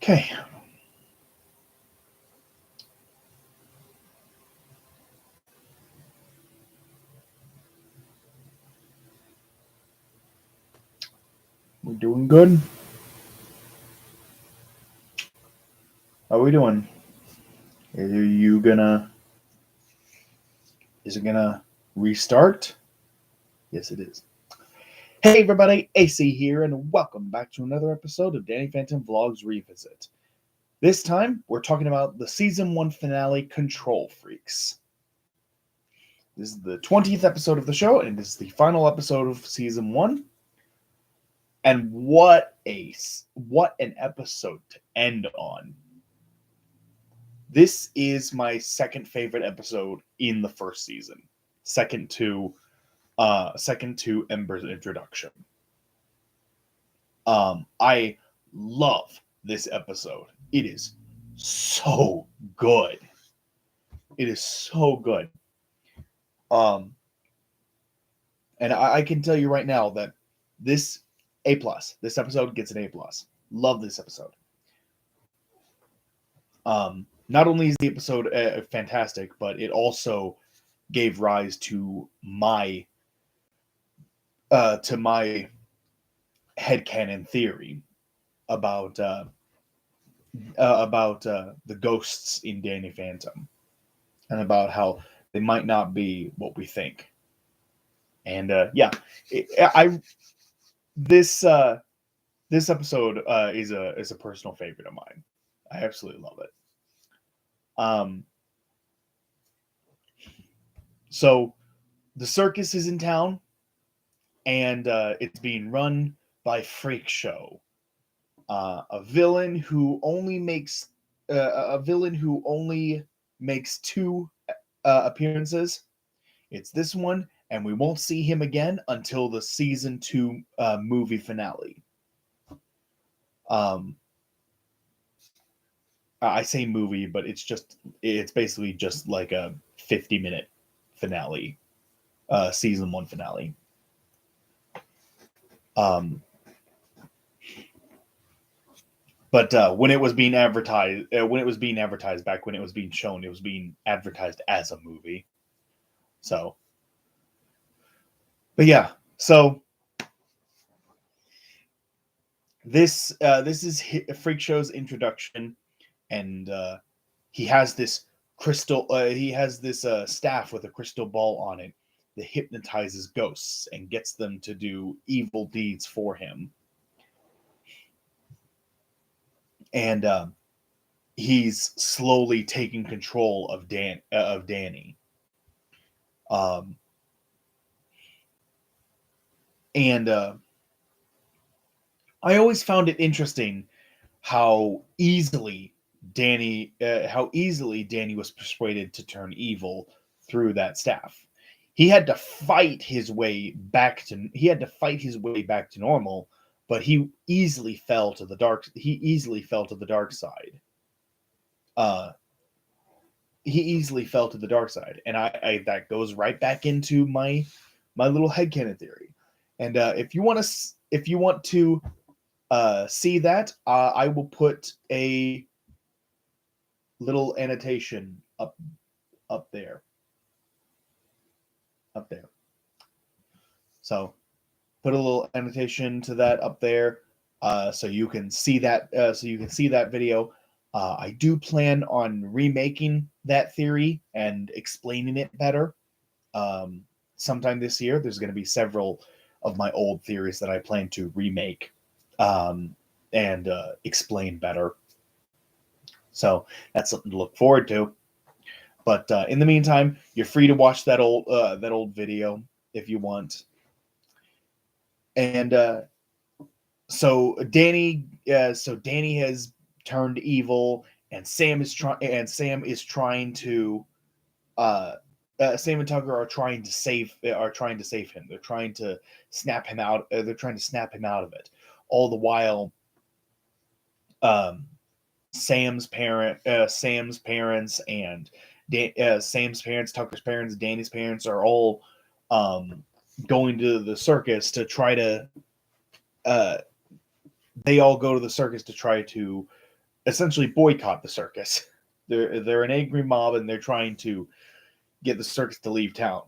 Okay. We're doing good. How are we doing? Is it gonna restart? Yes, it is. Hey everybody, AC here, and welcome back to another episode of Danny Phantom Vlogs Revisit. This time, we're talking about the Season 1 finale, Control Freaks. This is the 20th episode of the show, and this is the final episode of Season 1. And what an episode to end on. This is my second favorite episode in the first season. Second to Ember's introduction. I love this episode. It is so good. It is so good. And I can tell you right now that this this episode gets an A+. Love this episode. Not only is the episode fantastic, but it also gave rise to my headcanon theory about the ghosts in Danny Phantom, and about how they might not be what we think. And this episode is a personal favorite of mine. I absolutely love it. So the circus is in town, and it's being run by Freak Show, a villain who only makes two appearances. It's this one, and we won't see him again until the season 2 movie finale. I say movie, but it's basically just like a 50-minute finale, season 1 finale. But when it was being advertised, back when it was being shown, it was being advertised as a movie. So, but yeah, so this is Freak Show's introduction, and he has this crystal. He has this staff with a crystal ball on it that hypnotizes ghosts and gets them to do evil deeds for him. And he's slowly taking control of Danny. And I always found it interesting how easily Danny was persuaded to turn evil through that staff. He had to fight his way back to normal, but he easily fell to the dark side. He easily fell to the dark side, and I that goes right back into my little headcanon theory. And if you want to see that, I will put a little annotation up there. So put a little annotation to that up there, so you can see that. Video. I do plan on remaking that theory and explaining it better. Sometime this year, there's going to be several of my old theories that I plan to remake and explain better. So that's something to look forward to. But in the meantime, you're free to watch that old video if you want. And so Danny has turned evil, and Sam is trying to. Sam and Tucker are trying to save him. They're trying to snap him out. They're trying to snap him out of it. All the while, Sam's parents, and Sam's parents, Tucker's parents, Danny's parents are all going to the circus to try to. They all go to the circus to try to essentially boycott the circus. They're an angry mob and they're trying to get the circus to leave town.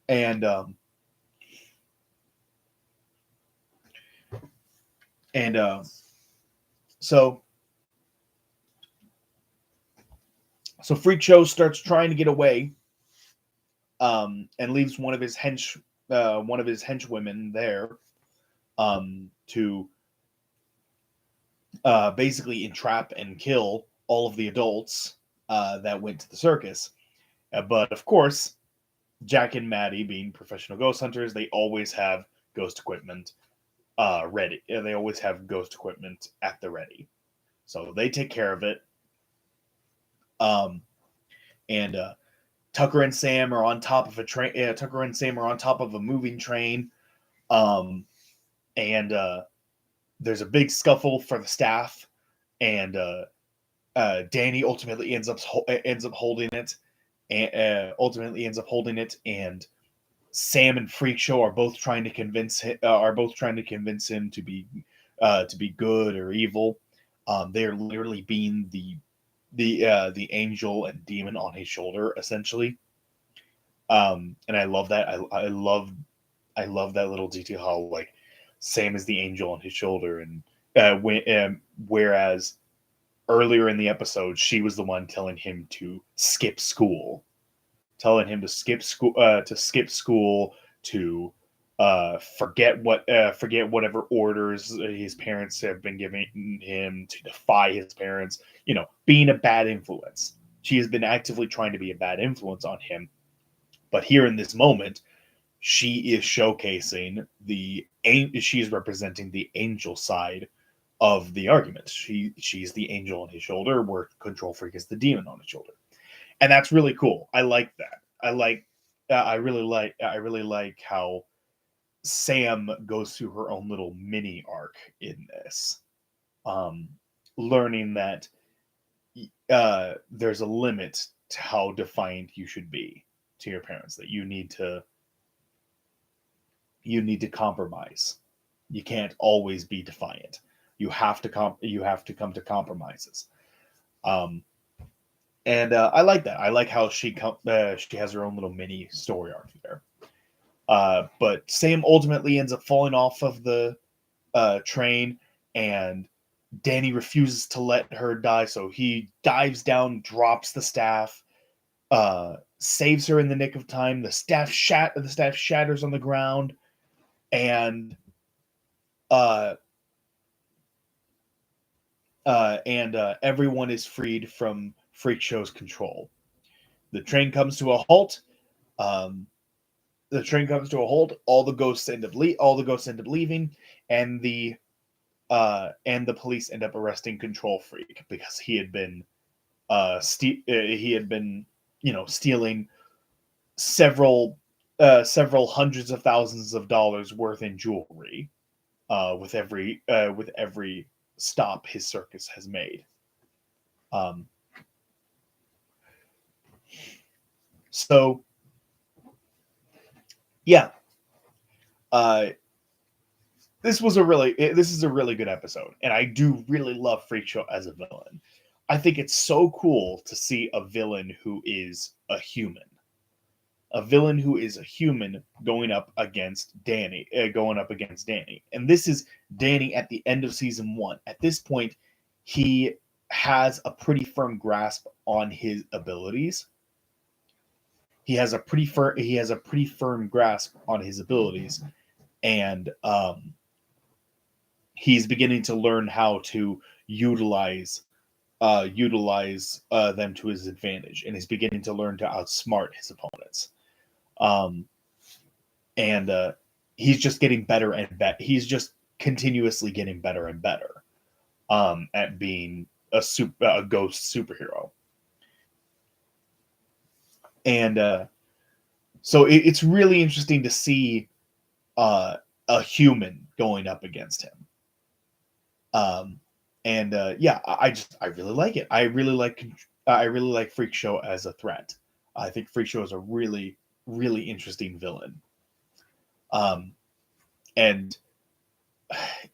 And and so Freak Show starts trying to get away, and leaves one of his henchwomen there, to basically entrap and kill all of the adults that went to the circus. But of course, Jack and Maddie, being professional ghost hunters, they always have ghost equipment ready. They always have ghost equipment at the ready, so they take care of it. And Tucker and Sam are on top of a train. Tucker and Sam are on top of a moving train, and there's a big scuffle for the staff, and Danny ultimately ends up holding it, and and Sam and Freak Show are both trying to convince him to be good or evil. They're literally being the angel and demon on his shoulder, essentially. And I love that. I love that little detail, how like Sam is the angel on his shoulder, and whereas earlier in the episode she was the one telling him to skip school, to forget whatever orders his parents have been giving him, to defy his parents, being a bad influence. She has been actively trying to be a bad influence on him, but here in this moment she is showcasing she is representing the angel side of the argument. She's the angel on his shoulder, where Control Freak is the demon on his shoulder. And that's really cool. I like that. I really like how Sam goes through her own little mini arc in this, learning that there's a limit to how defiant you should be to your parents. That you need to compromise. You can't always be defiant. You have to come to compromises. And I like that. I like how she has her own little mini story arc there. But Sam ultimately ends up falling off of the train, and Danny refuses to let her die, so he dives down, drops the staff, saves her in the nick of time. The staff shatters on the ground, and everyone is freed from Freak Show's control. The train comes to a halt. All the ghosts end up leaving, and the police end up arresting Control Freak because he had been stealing several hundreds of thousands of dollars worth in jewelry with every stop his circus has made. So yeah, this is a really good episode, and I do really love Freak Show as a villain. I think it's so cool to see a villain who is a human. Going up against Danny. And this is Danny at the end of season 1. At this point, he has a pretty firm grasp on his abilities. And he's beginning to learn how to utilize them to his advantage, and he's beginning to learn to outsmart his opponents. And he's just getting better and better. He's just continuously getting better and better at being a ghost superhero. And so it's really interesting to see a human going up against him. Yeah, I really like it. I really like Freak Show as a threat. I think Freak Show is a really, really interesting villain. And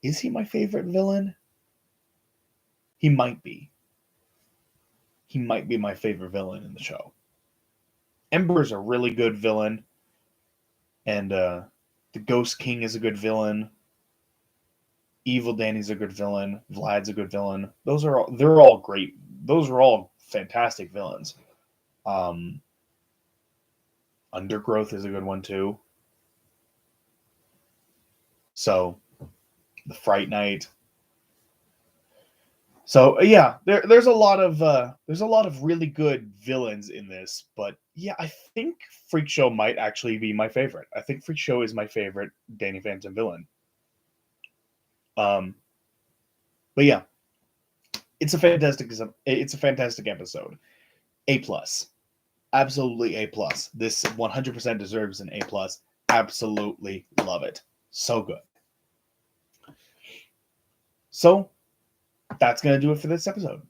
is he my favorite villain? He might be. He might be my favorite villain in the show. Ember's a really good villain, and the Ghost King is a good villain. Evil Danny's a good villain. Vlad's a good villain. They're all great. Those are all fantastic villains. Undergrowth is a good one too. So, the Fright Knight. So yeah, there's a lot of really good villains in this, but yeah, I think Freak Show might actually be my favorite. I think Freak Show is my favorite Danny Phantom villain. But yeah, it's a fantastic episode. A plus, absolutely A plus. This 100% deserves an A plus. Absolutely love it. So good. So that's gonna do it for this episode.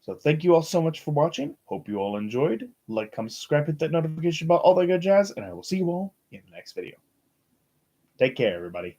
So thank you all so much for watching. Hope you all enjoyed. Like, comment, subscribe, hit that notification about all that good jazz, and I will see you all in the next video. Take care, everybody.